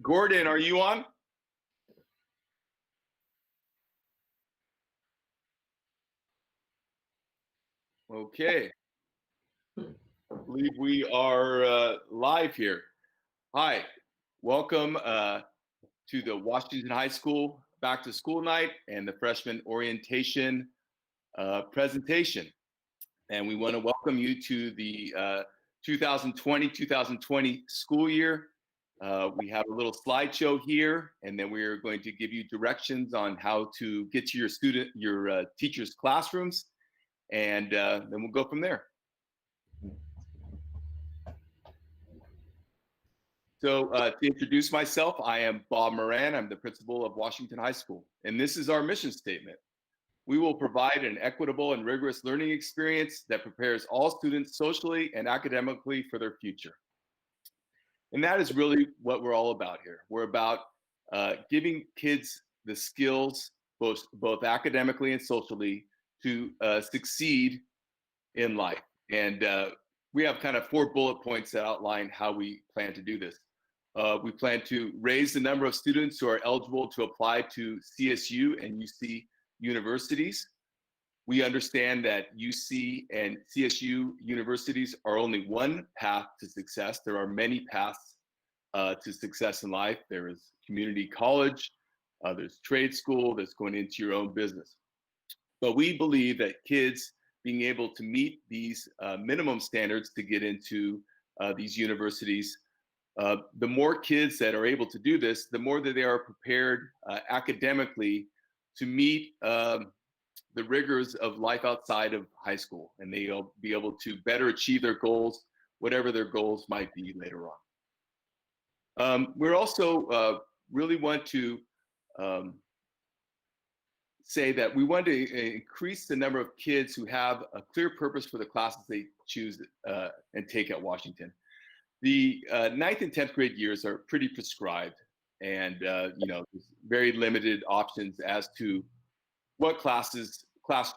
Gordon, are you on? Okay, I believe we are live here. Hi, welcome to the Washington High School Back to School Night and the Freshman Orientation presentation. And we want to welcome you to the 2020-2020 school year. We have a little slideshow here, and then we are going to give you directions on how to get to your teachers' classrooms, and then we'll go from there. So to introduce myself, I am Bob Moran. I'm the principal of Washington High School, and this is our mission statement. We will provide an equitable and rigorous learning experience that prepares all students socially and academically for their future. And that is really what we're all about here. We're about giving kids the skills, both academically and socially, to succeed in life. And we have kind of 4 bullet points that outline how we plan to do this. We plan to raise the number of students who are eligible to apply to CSU and UC universities. We understand that UC and CSU universities are only one path to success. There are many paths to success in life. There is community college, there's trade school, there's going into your own business. But we believe that kids being able to meet these minimum standards to get into these universities, the more kids that are able to do this, the more that they are prepared academically to meet the rigors of life outside of high school, and they'll be able to better achieve their goals, whatever their goals might be later on. We're also really want to say that we want to increase the number of kids who have a clear purpose for the classes they choose and take at Washington. The 9th and 10th grade years are pretty prescribed, and there's very limited options as to what class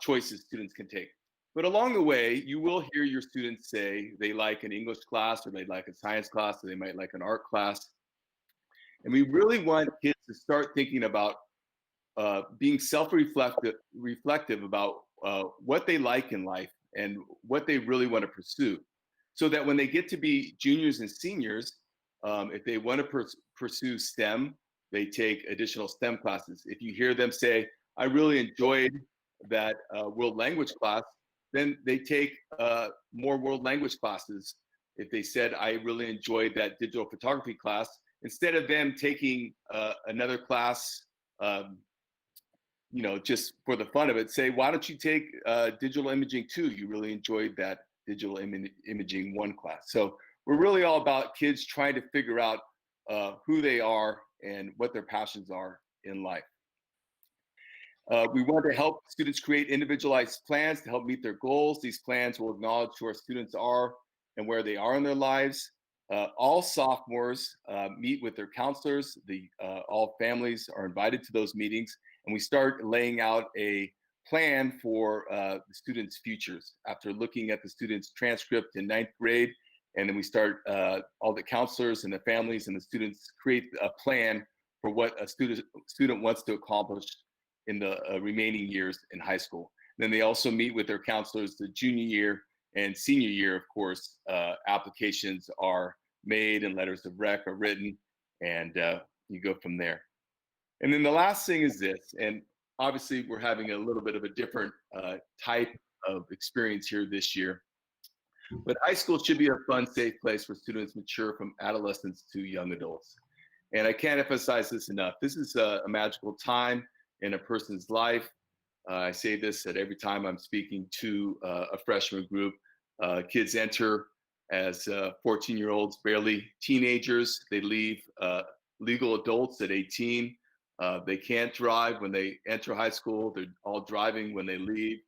choices students can take. But along the way, you will hear your students say they like an English class, or they like a science class, or they might like an art class. And we really want kids to start thinking about being self-reflective about what they like in life and what they really want to pursue, so that when they get to be juniors and seniors, if they want to pursue STEM, they take additional STEM classes. If you hear them say, I really enjoyed that world language class, then they take more world language classes. If they said, I really enjoyed that digital photography class, instead of them taking another class, just for the fun of it, say, why don't you take digital imaging 2? You really enjoyed that digital imaging 1 class. So we're really all about kids trying to figure out who they are and what their passions are in life. We want to help students create individualized plans to help meet their goals. These plans will acknowledge who our students are and where they are in their lives. All sophomores meet with their counselors. All families are invited to those meetings, and we start laying out a plan for the students' futures after looking at the students' transcript in 9th grade. And then we start, all the counselors and the families and the students create a plan for what a student wants to accomplish in the remaining years in high school. And then they also meet with their counselors the junior year and senior year. Of course, applications are made and letters of rec are written, and you go from there. And then the last thing is this, and obviously we're having a little bit of a different type of experience here this year, but high school should be a fun, safe place where students mature from adolescents to young adults. And I can't emphasize this enough. This is a magical time in a person's life. I say this at every time I'm speaking to a freshman group. Kids enter as 14-year-olds, barely teenagers. They leave legal adults at 18. They can't drive when they enter high school. They're all driving when they leave.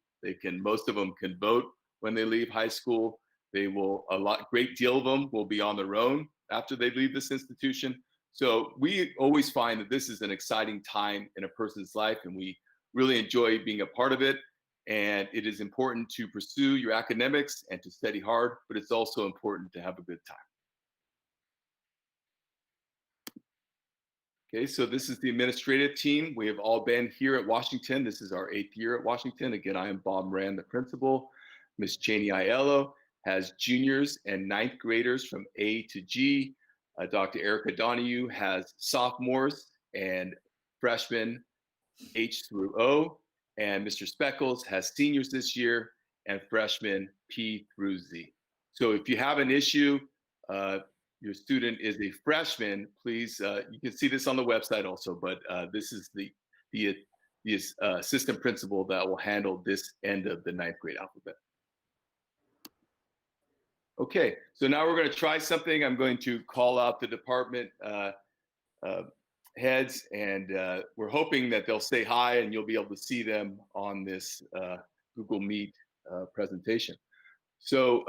Most of them can vote when they leave high school. Great deal of them will be on their own after they leave this institution. So we always find that this is an exciting time in a person's life, and we really enjoy being a part of it. And it is important to pursue your academics and to study hard, but it's also important to have a good time. Okay, so this is the administrative team. We have all been here at Washington. This is our 8th year at Washington. Again, I am Bob Moran, the principal. Ms. Cheney Aiello has juniors and ninth graders from A to G. Dr. Erica Donahue has sophomores and freshmen H through O. And Mr. Speckles has seniors this year and freshmen P through Z. So if you have an issue, your student is a freshman, please, you can see this on the website also, but this is the assistant principal that will handle this end of the ninth grade alphabet. Okay, so now we're going to try something. I'm going to call out the department heads, and we're hoping that they'll say hi and you'll be able to see them on this Google Meet presentation. So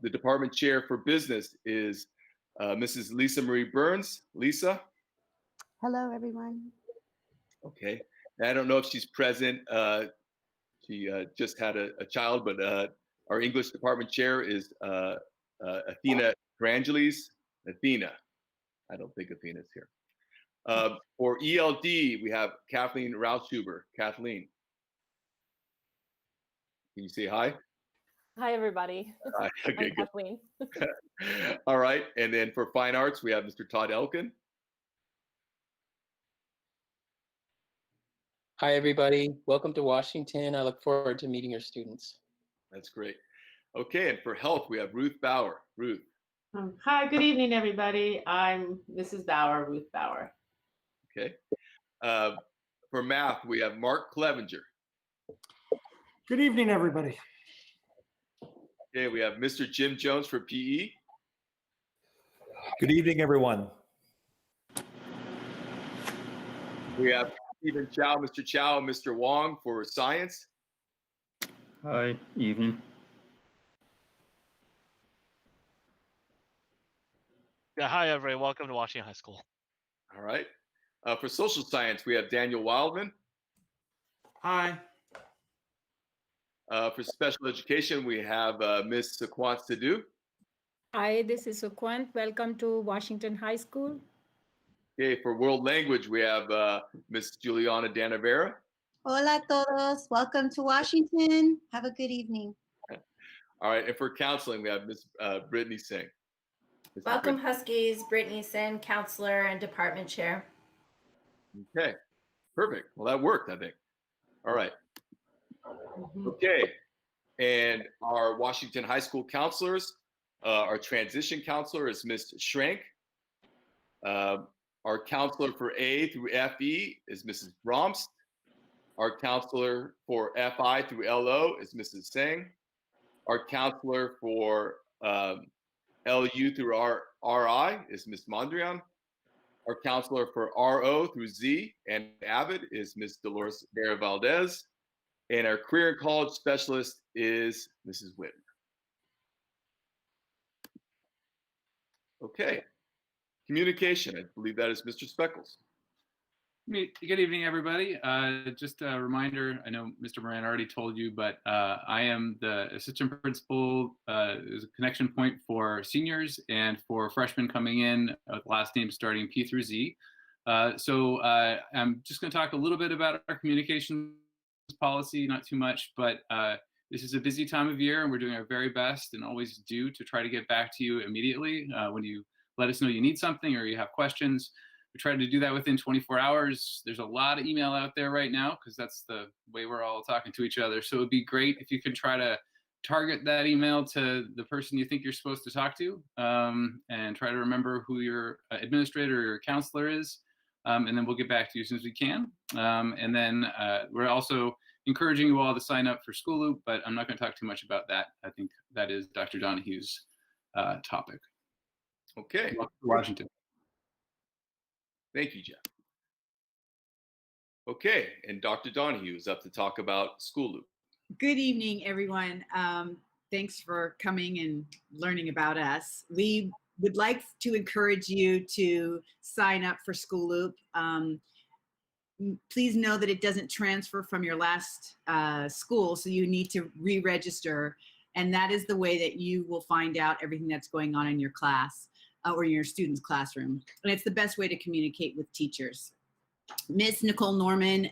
the department chair for business is Mrs. Lisa Marie Burns. Lisa? Hello, everyone. Okay. And I don't know if she's present. She just had a child, but our English department chair is Athena Grangeles. Athena. I don't think Athena's here. For ELD, we have Kathleen Rauschuber. Kathleen. Can you say hi? Hi, everybody. Hi. Okay, I'm Kathleen. All right. And then for fine arts, we have Mr. Todd Elkin. Hi, everybody. Welcome to Washington. I look forward to meeting your students. That's great. Okay. And for health, we have Ruth Bauer. Ruth. Hi, good evening, everybody. I'm Mrs. Bauer, Ruth Bauer. Okay. For math, we have Mark Clevenger. Good evening, everybody. Okay, we have Mr. Jim Jones for PE. Good evening, everyone. We have Stephen Chow, Mr. Chow, and Mr. Wong for science. Hi, evening. Yeah, hi everyone. Welcome to Washington High School. All right. For social science, we have Daniel Wildman. Hi. For special education, we have Ms. Saquant Sidhu. Hi, this is Sukwant. Welcome to Washington High School. Okay, for world language, we have Ms. Juliana Danavera. Hola todos. Welcome to Washington. Have a good evening. All right, and for counseling, we have Ms. Brittany Singh. Welcome, Huskies. Brittany Sin, counselor and department chair. Okay, perfect. Well, that worked, I think. All right. Okay, and our Washington High School counselors, our transition counselor is Ms. Schrank. Our counselor for A through FE is Mrs. Bromst. Our counselor for FI through LO is Mrs. Singh. Our counselor for LU through RI is Ms. Mondrian. Our counselor for RO through Z and AVID is Ms. Dolores Vera Valdez. And our career and college specialist is Mrs. Whitmer. Okay. Communication, I believe that is Mr. Speckles. Good evening, everybody. Just a reminder, I know Mr. Moran already told you, but I am the assistant principal, is a connection point for seniors and for freshmen coming in, last name starting P through Z. So I'm just going to talk a little bit about our communications policy, not too much, but this is a busy time of year and we're doing our very best and always do to try to get back to you immediately when you let us know you need something or you have questions. We try to do that within 24 hours. There's a lot of email out there right now because that's the way we're all talking to each other. So it'd be great if you could try to target that email to the person you think you're supposed to talk to and try to remember who your administrator or your counselor is. And then we'll get back to you as soon as we can. And then we're also encouraging you all to sign up for School Loop, but I'm not going to talk too much about that. I think that is Dr. Donahue's topic. Okay. Welcome to Washington. Thank you, Jeff. Okay, and Dr. Donahue is up to talk about School Loop. Good evening, everyone. Thanks for coming and learning about us. We would like to encourage you to sign up for School Loop. Please know that it doesn't transfer from your last school, so you need to re-register, and that is the way that you will find out everything that's going on in your class. or in your student's classroom. And it's the best way to communicate with teachers. Miss Nicole Norman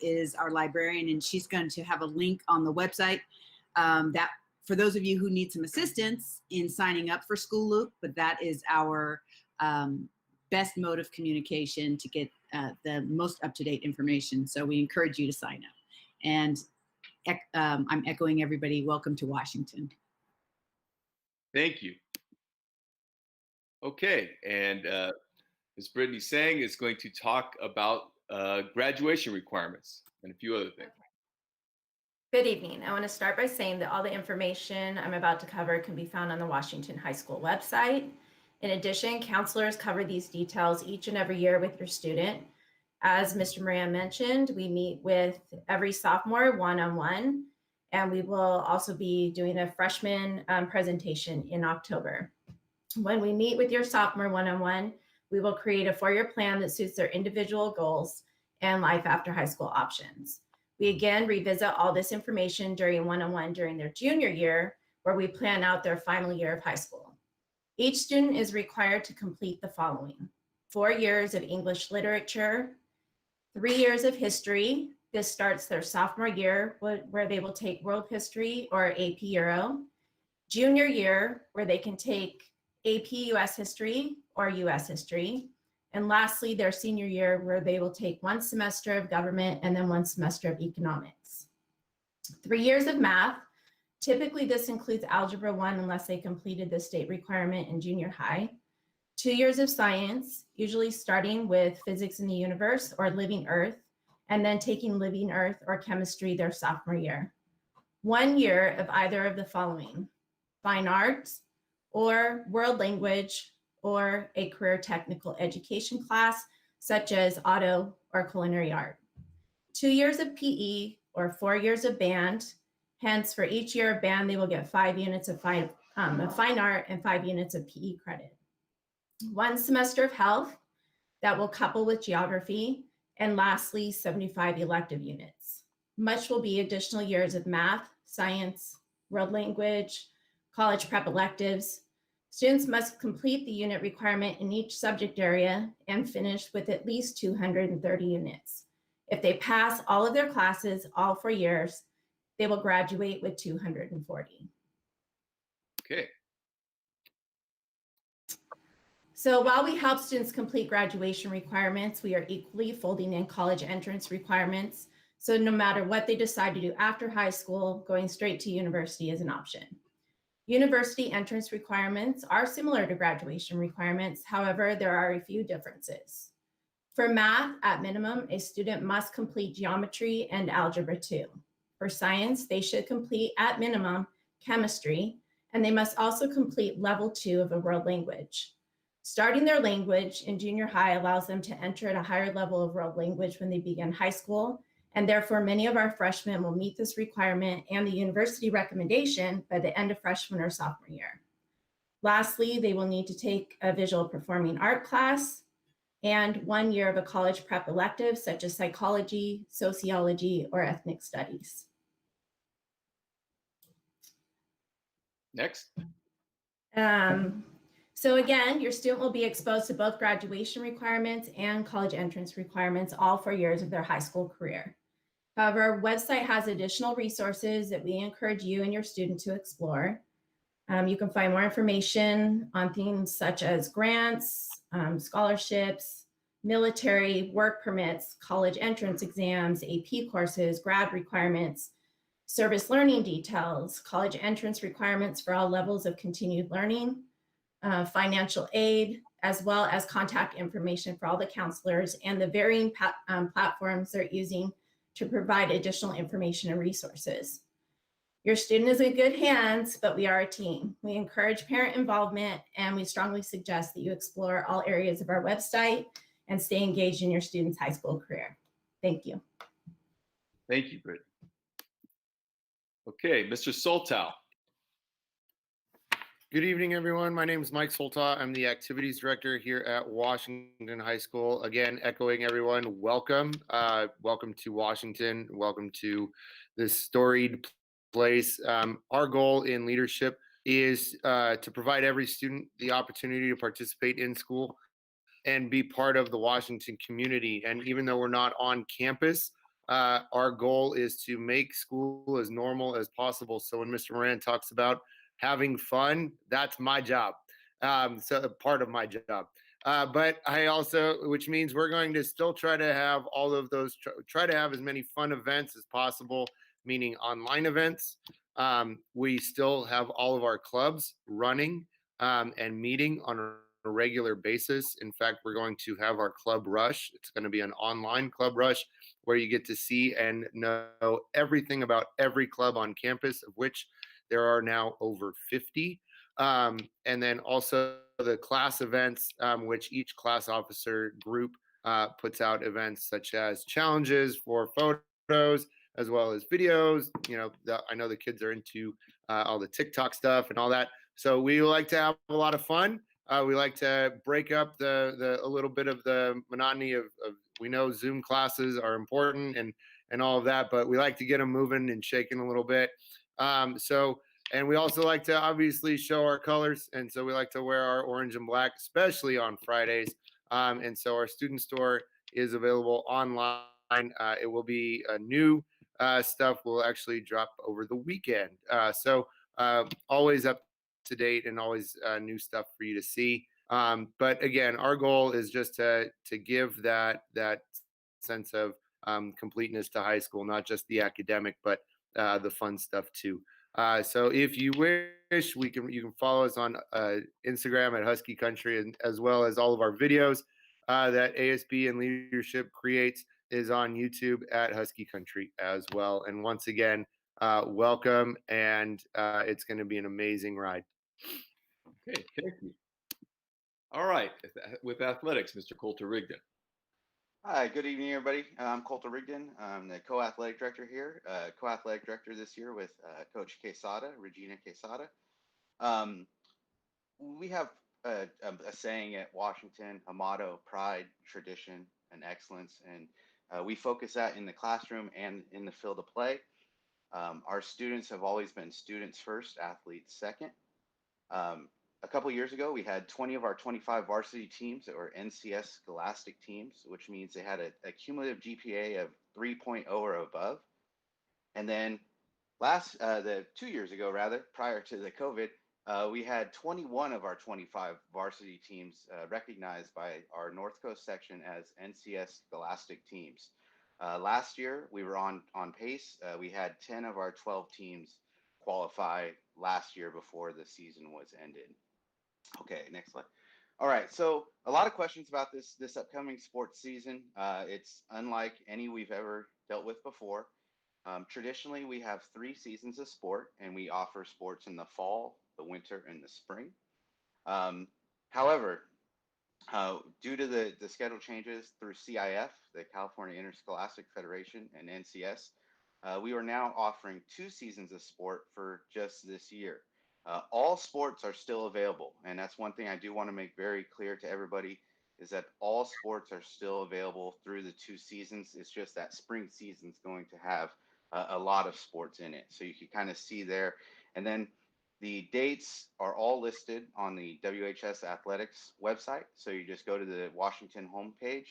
is our librarian, and she's going to have a link on the website that for those of you who need some assistance in signing up for School Loop, but that is our best mode of communication to get the most up-to-date information. So we encourage you to sign up. And I'm echoing everybody, welcome to Washington. Thank you. Okay, and Ms. Brittany Sang is going to talk about graduation requirements and a few other things. Good evening. I want to start by saying that all the information I'm about to cover can be found on the Washington High School website. In addition, counselors cover these details each and every year with your student. As Mr. Moran mentioned, we meet with every sophomore one-on-one, and we will also be doing a freshman presentation in October. When we meet with your sophomore one-on-one, we will create a four-year plan that suits their individual goals and life after high school options. We again revisit all this information during one-on-one during their junior year, where we plan out their final year of high school. Each student is required to complete the following: 4 years of English literature, 3 years of history. This starts their sophomore year, where they will take world history or AP Euro. Junior year, where they can take AP US history or US history. And lastly, their senior year, where they will take 1 semester of government and then 1 semester of economics. 3 years of math. Typically, this includes Algebra 1 unless they completed the state requirement in junior high. 2 years of science, usually starting with physics in the universe or living earth, and then taking living earth or chemistry their sophomore year. 1 year of either of the following: fine arts or world language or a career technical education class, such as auto or culinary art. 2 years of PE or 4 years of band. Hence, for each year of band, they will get 5 units of fine art and 5 units of PE credit. 1 semester of health that will couple with geography. And lastly, 75 elective units. Much will be additional years of math, science, world language, college prep electives. Students must complete the unit requirement in each subject area and finish with at least 230 units. If they pass all of their classes all 4 years, they will graduate with 240. Okay. So while we help students complete graduation requirements, we are equally folding in college entrance requirements. So no matter what they decide to do after high school, going straight to university is an option. University entrance requirements are similar to graduation requirements. However, there are a few differences. For math, at minimum, a student must complete geometry and algebra 2. For science, they should complete at minimum chemistry, and they must also complete level 2 of a world language. Starting their language in junior high allows them to enter at a higher level of world language when they begin high school, and therefore many of our freshmen will meet this requirement and the university recommendation by the end of freshman or sophomore year. Lastly, they will need to take a visual performing art class and 1 year of a college prep elective such as psychology, sociology, or ethnic studies. Next. So again, your student will be exposed to both graduation requirements and college entrance requirements all 4 years of their high school career. However, our website has additional resources that we encourage you and your student to explore. You can find more information on things such as grants, scholarships, military, work permits, college entrance exams, AP courses, grad requirements, service learning details, college entrance requirements for all levels of continued learning, financial aid, as well as contact information for all the counselors and the varying platforms they're using to provide additional information and resources. Your student is in good hands, but we are a team. We encourage parent involvement, and we strongly suggest that you explore all areas of our website and stay engaged in your student's high school career. Thank you. Thank you, Brittany. Okay, Mr. Soltow. Good evening, everyone. My name is Mike Soltaw. I'm the activities director here at Washington High School. Again, echoing everyone, welcome. Welcome to Washington. Welcome to this storied place. Our goal in leadership is to provide every student the opportunity to participate in school and be part of the Washington community. And even though we're not on campus, our goal is to make school as normal as possible. So when Mr. Moran talks about having fun, that's my job. So part of my job. But I also, which means we're going to still try to have all of those, try to have as many fun events as possible, meaning online events. We still have all of our clubs running and meeting on a regular basis. In fact, we're going to have our club rush. It's going to be an online club rush where you get to see and know everything about every club on campus, of which there are now over 50. And then also the class events, which each class officer group puts out events such as challenges for photos, as well as videos. You know, I know the kids are into all the TikTok stuff and all that. So we like to have a lot of fun. We like to break up a little bit of the monotony of we know Zoom classes are important and all of that, but we like to get them moving and shaking a little bit. And we also like to obviously show our colors. And so we like to wear our orange and black, especially on Fridays. And so our student store is available online. It will be a new stuff will actually drop over the weekend. So always up to date and always new stuff for you to see. But again, our goal is just to give that sense of completeness to high school, not just the academic, but the fun stuff too. So if you wish, you can follow us on Instagram at Husky Country, and as well as all of our videos that ASB and leadership creates is on YouTube at Husky Country as well. And once again, welcome, and it's going to be an amazing ride. Okay, thank you. All right, with athletics, Mr. Coulter Rigdon. Hi, good evening, everybody. I'm Coulter Rigdon. I'm the co-athletic director here, co-athletic director this year with Coach Quesada, Regina Quesada. We have a saying at Washington, a motto: pride, tradition, and excellence. And we focus that in the classroom and in the field of play. Our students have always been students first, athletes second. A couple years ago, we had 20 of our 25 varsity teams that were NCS Scholastic teams, which means they had a cumulative GPA of 3.0 or above. And then the 2 years ago, rather, prior to the COVID, we had 21 of our 25 varsity teams recognized by our North Coast section as NCS Scholastic teams. Last year, we were on pace. We had 10 of our 12 teams qualify last year before the season was ended. Okay, next slide. All right, so a lot of questions about this upcoming sports season. It's unlike any we've ever dealt with before. Traditionally, we have 3 seasons of sport, and we offer sports in the fall, the winter, and the spring. However, due to the schedule changes through CIF, the California Interscholastic Federation, and NCS, we are now offering 2 seasons of sport for just this year. All sports are still available, and that's one thing I do want to make very clear to everybody, is that all sports are still available through the 2 seasons. It's just that spring season is going to have a lot of sports in it. So you can kind of see there. And then the dates are all listed on the WHS Athletics website. So you just go to the Washington homepage,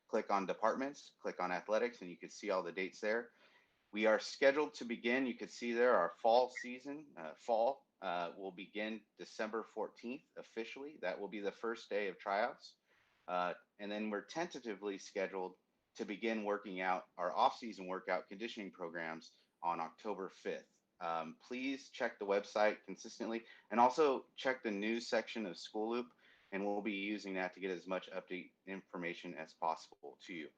click on departments, click on athletics, and you can see all the dates there. We are scheduled to begin, you can see there, our fall season. Fall will begin December 14th officially. That will be the first day of tryouts. And then we're tentatively scheduled to begin working out our off-season workout conditioning programs on October 5th. Please check the website consistently, and also check the news section of School Loop, and we'll be using that to get as much update information as possible to you.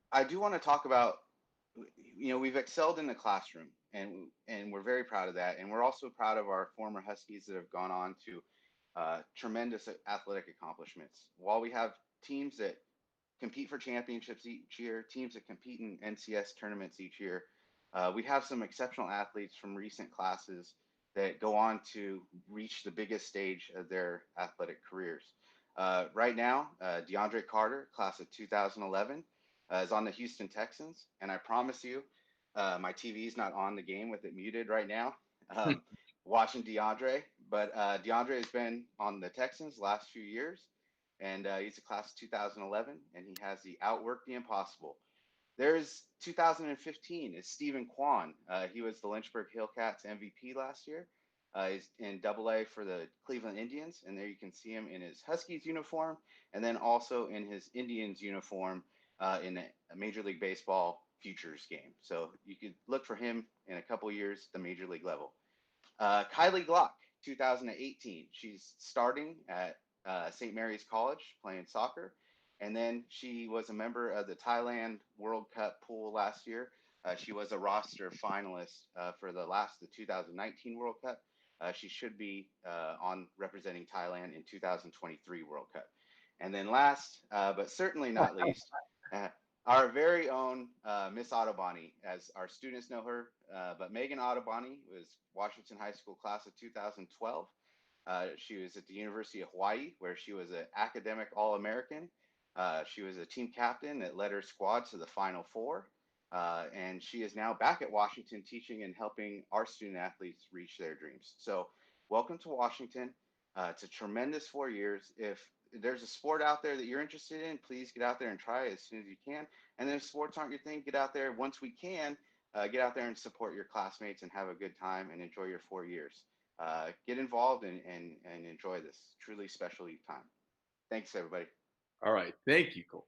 I do want to talk about, we've excelled in the classroom, and we're very proud of that. And we're also proud of our former Huskies that have gone on to tremendous athletic accomplishments. While we have teams that compete for championships each year, teams that compete in NCS tournaments each year, we have some exceptional athletes from recent classes that go on to reach the biggest stage of their athletic careers. Right now, DeAndre Carter, class of 2011, is on the Houston Texans, and I promise you, My TV's not on the game with it muted right now. Watching DeAndre, but DeAndre has been on the Texans last few years, and he's a class of 2011, and he has the outwork the impossible. There's 2015 is Stephen Kwan. He was the Lynchburg Hillcats MVP last year. He's in AA for the Cleveland Indians, and there you can see him in his Huskies uniform, and then also in his Indians uniform in a Major League Baseball futures game. So you could look for him in a couple years at the Major League level. Kylie Glock, 2018. She's starting at St. Mary's College playing soccer. And then she was a member of the Thailand World Cup pool last year. She was a roster finalist for the 2019 World Cup. She should be on representing Thailand in 2023 World Cup. And then last, but certainly not least, our very own Miss Ottoboni, as our students know her. But Megan Ottoboni was Washington High School class of 2012. She was at the University of Hawaii, where she was an academic All-American. She was a team captain that led her squad to the Final Four. And she is now back at Washington teaching and helping our student athletes reach their dreams. So welcome to Washington. It's a tremendous 4 years. If there's a sport out there that you're interested in, please get out there and try it as soon as you can. And then if sports aren't your thing, get out there once we can, get out there and support your classmates and have a good time and enjoy your 4 years. Get involved and enjoy this truly special time. Thanks, everybody. All right. Thank you, Cole.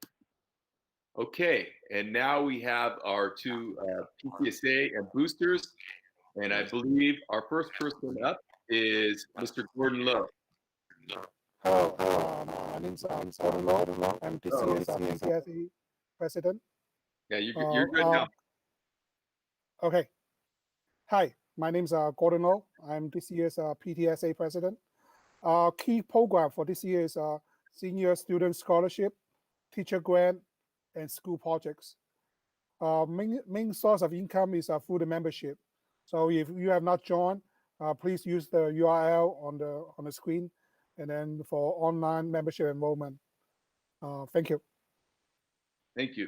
Okay. And now we have our two PTSA and boosters. And I believe our first person up is Mr. Gordon Lowe. Hello, my name's Gordon Lowe. I'm PTSA president. Yeah, you're good now. Okay. Hi, my name's Gordon Lowe. I'm this year's PTSA president. Key program for this year is Senior Student Scholarship, Teacher Grant, and School Projects. Main source of income is through the membership. So if you have not joined, please use the URL on the screen, and then for online membership enrollment. Thank you. Thank you.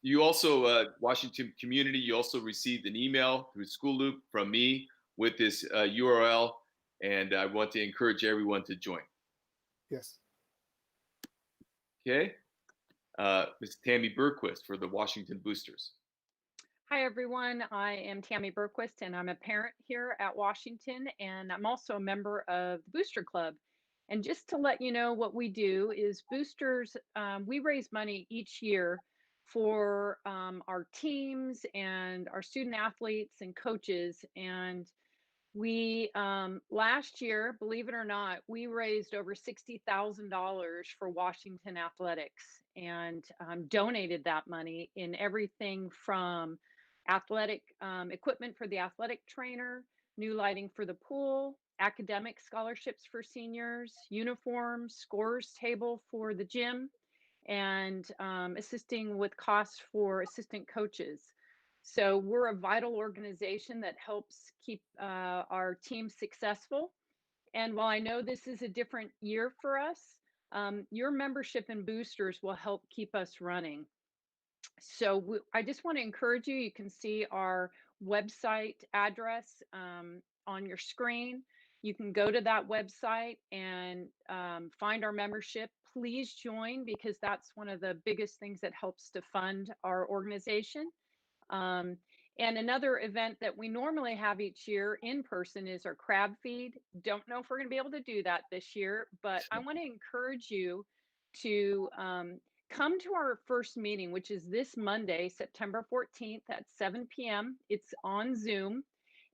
You also, Washington community, you also received an email through School Loop from me with this URL, and I want to encourage everyone to join. Yes. Okay. Ms. Tammy Berquist for the Washington Boosters. Hi, everyone. I am Tammy Berquist, and I'm a parent here at Washington, and I'm also a member of the Booster Club. And just to let you know what we do is boosters, we raise money each year for our teams and our student athletes and coaches. And we, last year, believe it or not, we raised over $60,000 for Washington athletics and donated that money in everything from athletic equipment for the athletic trainer, new lighting for the pool, academic scholarships for seniors, uniforms, scores table for the gym, and assisting with costs for assistant coaches. So we're a vital organization that helps keep our team successful. And while I know this is a different year for us, your membership in boosters will help keep us running. So I just want to encourage you, you can see our website address on your screen. You can go to that website and find our membership. Please join, because that's one of the biggest things that helps to fund our organization. And another event that we normally have each year in person is our crab feed. Don't know if we're going to be able to do that this year, but I want to encourage you to come to our first meeting, which is this Monday, September 14th at 7 p.m. It's on Zoom.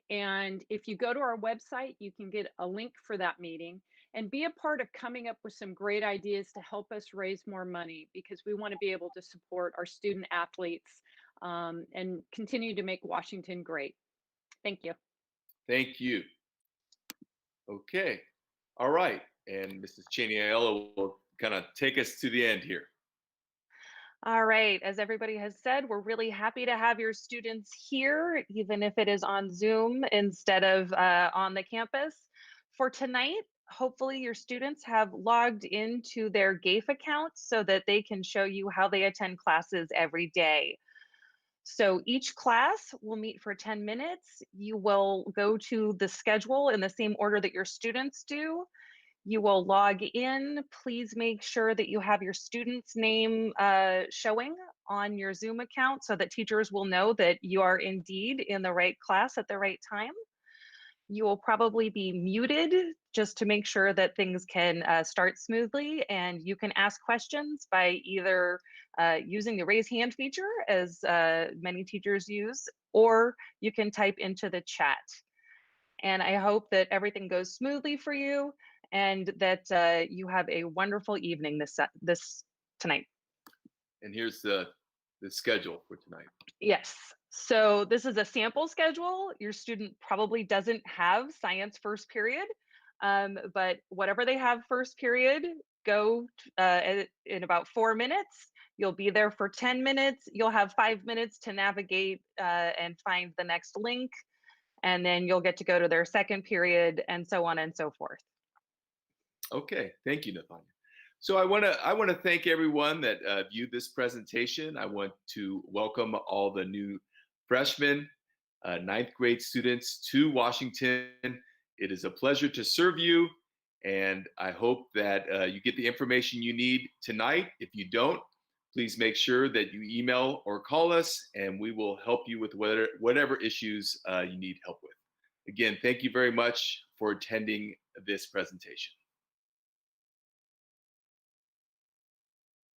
And if you go to our website, you can get a link for that meeting and be a part of coming up with some great ideas to help us raise more money, because we want to be able to support our student athletes and continue to make Washington great. Thank you. Thank you. Okay. All right. And Mrs. Cheney Ayala will kind of take us to the end here. All right, as everybody has said, we're really happy to have your students here, even if it is on Zoom instead of on the campus. For tonight, hopefully your students have logged into their GAFE account so that they can show you how they attend classes every day. So each class will meet for 10 minutes. You will go to the schedule in the same order that your students do. You will log in. Please make sure that you have your student's name showing on your Zoom account so that teachers will know that you are indeed in the right class at the right time. You will probably be muted just to make sure that things can start smoothly, and you can ask questions by either using the raise hand feature, as many teachers use, or you can type into the chat. And I hope that everything goes smoothly for you and that you have a wonderful evening this tonight. And here's the schedule for tonight. Yes. So this is a sample schedule. Your student probably doesn't have science first period, but whatever they have first period, go in about 4 minutes. You'll be there for 10 minutes. You'll have 5 minutes to navigate and find the next link. And then you'll get to go to their second period and so on and so forth. Okay, thank you, Nathania. So I want to thank everyone that viewed this presentation. I want to welcome all the new freshmen, ninth grade students to Washington. It is a pleasure to serve you, and I hope that you get the information you need tonight. If you don't, please make sure that you email or call us, and we will help you with whatever issues you need help with. Again, thank you very much for attending this presentation.